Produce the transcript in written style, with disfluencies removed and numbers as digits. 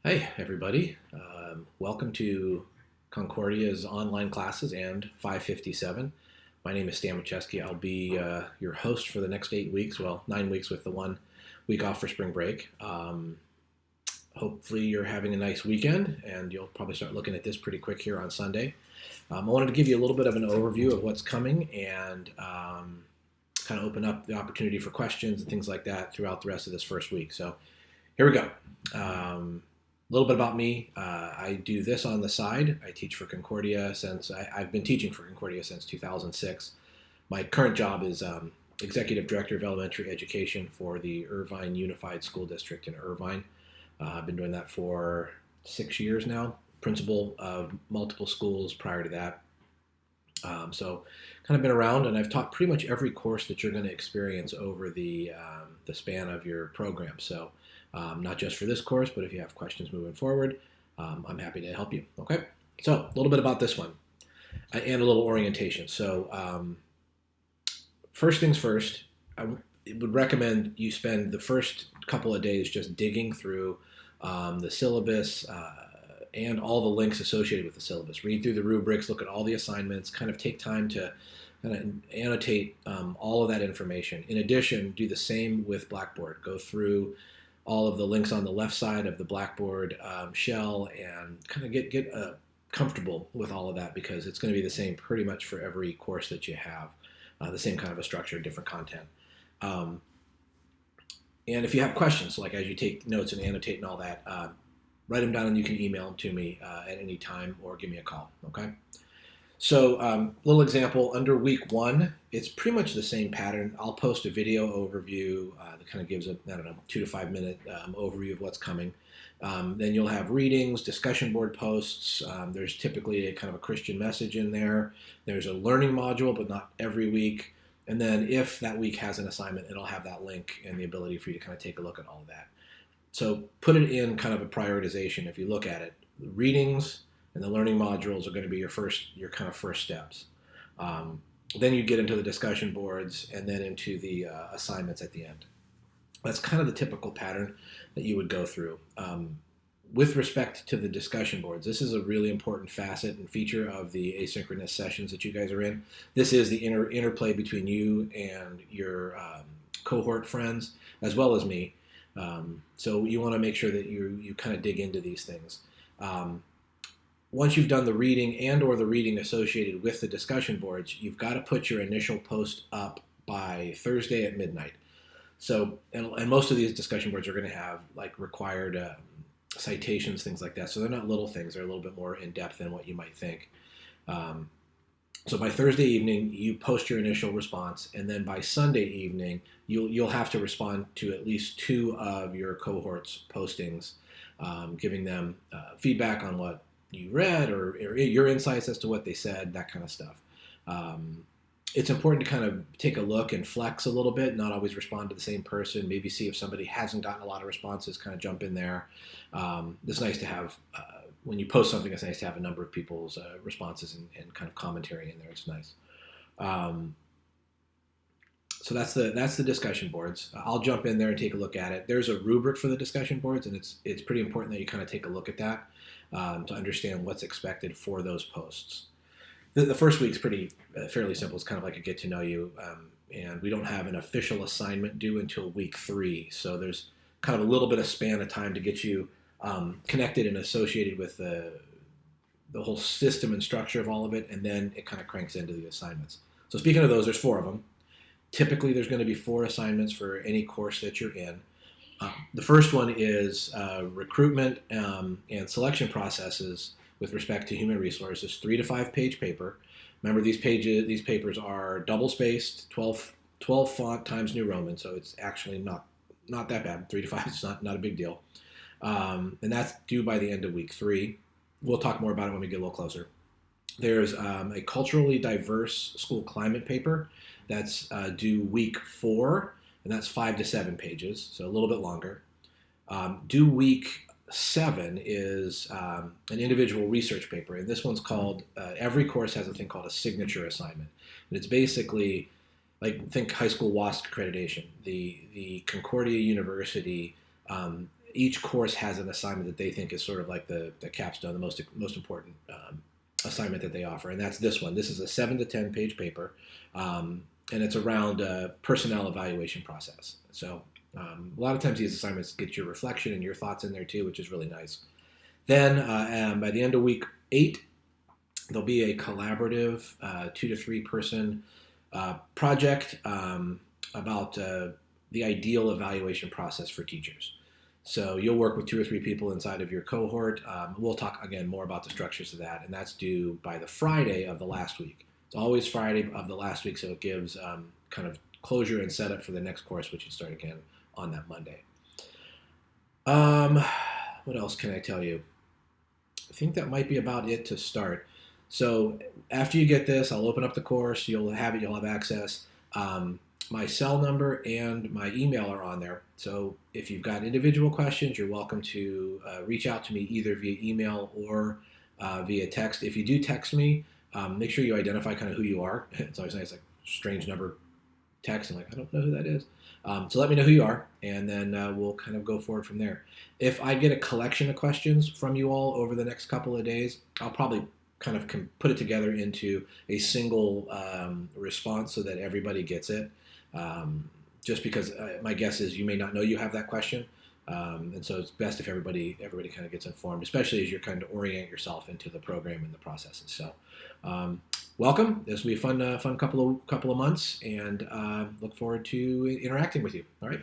Hey, everybody. Welcome to Concordia's online classes and 557. My name is Stan Wachewski. I'll be your host for the next 8 weeks, well, 9 weeks with the 1 week off for spring break. Hopefully, you're having a nice weekend, and you'll probably start looking at this pretty quick here on Sunday. I wanted to give you a little bit of an overview of what's coming and kind of open up the opportunity for questions and things like that throughout the rest of this first week. So, here we go. A little bit about me. I do this on the side. I teach for Concordia I've been teaching for Concordia since 2006. My current job is Executive Director of Elementary Education for the Irvine Unified School District in Irvine. I've been doing that for 6 years now. Principal of multiple schools prior to that. So kind of been around, and I've taught pretty much every course that you're going to experience over the span of your program. So not just for this course, but if you have questions moving forward, I'm happy to help you. Okay, so a little bit about this one and a little orientation. So first things first, I would recommend you spend the first couple of days just digging through the syllabus and all the links associated with the syllabus. Read through the rubrics, look at all the assignments, kind of take time to kind of annotate all of that information. In addition, do the same with Blackboard. Go through all of the links on the left side of the Blackboard shell and kind of get comfortable with all of that, because it's going to be the same pretty much for every course that you have, the same kind of a structure, different content. And if you have questions, like as you take notes and annotate and all that, write them down and you can email them to me at any time or give me a call, okay? So little example, under week 1, it's pretty much the same pattern. I'll post a video overview that kind of gives a, 2 to 5 minute overview of what's coming. Then you'll have readings, discussion board posts. There's typically a kind of a Christian message in there. There's a learning module, but not every week. And then if that week has an assignment, it'll have that link and the ability for you to kind of take a look at all of that. So put it in kind of a prioritization. If you look at it, the readings and the learning modules are going to be your kind of first steps. Then you get into the discussion boards and then into the assignments at the end. That's kind of the typical pattern that you would go through. With respect to the discussion boards, this is a really important facet and feature of the asynchronous sessions that you guys are in. This is the interplay between you and your cohort friends, as well as me. So you want to make sure that you kind of dig into these things. Once you've done the reading and or the reading associated with the discussion boards, you've got to put your initial post up by Thursday at midnight. So, and most of these discussion boards are going to have like required citations, things like that. So they're not little things; they're a little bit more in depth than what you might think. So by Thursday evening, you post your initial response, and then by Sunday evening, you'll have to respond to at least 2 of your cohort's postings, giving them feedback on what you read or your insights as to what they said, that kind of stuff. It's important to kind of take a look and flex a little bit, not always respond to the same person, maybe see if somebody hasn't gotten a lot of responses, kind of jump in there. It's nice to have, when you post something, it's nice to have a number of people's responses and kind of commentary in there. It's nice. So that's the discussion boards. I'll jump in there and take a look at it. There's a rubric for the discussion boards, and it's pretty important that you kind of take a look at that to understand what's expected for those posts. The first week's fairly simple. It's kind of like a get to know you, and we don't have an official assignment due until week 3. So there's kind of a little bit of span of time to get you connected and associated with the whole system and structure of all of it, and then it kind of cranks into the assignments. So speaking of those, there's 4 of them. Typically, there's going to be 4 assignments for any course that you're in. The first one is recruitment and selection processes with respect to human resources, 3 to 5 page paper. Remember, these papers are double spaced, 12 font times New Roman, so it's actually not that bad. 3 to 5 is not a big deal. And that's due by the end of week 3. We'll talk more about it when we get a little closer. There's a culturally diverse school climate paper that's due week 4, and that's 5 to 7 pages, so a little bit longer. Due week 7 is an individual research paper, and this one's called, every course has a thing called a signature assignment. And it's basically, like, think high school WASC accreditation. The Concordia University each course has an assignment that they think is sort of like the capstone, the most important assignment that they offer, and that's this one. This is a 7 to 10 page paper, and it's around personnel evaluation process. So a lot of times these assignments get your reflection and your thoughts in there too, which is really nice. Then by the end of week 8, there'll be a collaborative 2 to 3 person project about the ideal evaluation process for teachers. So you'll work with 2 or 3 people inside of your cohort. We'll talk again more about the structures of that, and that's due by the Friday of the last week. It's always Friday of the last week, so it gives kind of closure and setup for the next course, which would start again on that Monday. What else can I tell you? I think that might be about it to start. So after you get this, I'll open up the course. You'll have access. My cell number and my email are on there. So if you've got individual questions, you're welcome to reach out to me either via email or via text. If you do text me, make sure you identify kind of who you are. It's always nice, like strange number text. I'm like, I don't know who that is. So let me know who you are, and then we'll kind of go forward from there. If I get a collection of questions from you all over the next couple of days, I'll probably kind of put it together into a single response so that everybody gets it. Just because my guess is you may not know you have that question, and so it's best if everybody kind of gets informed, especially as you're kind of orient yourself into the program and the processes. So, welcome. This will be a fun couple of months, and look forward to interacting with you. All right.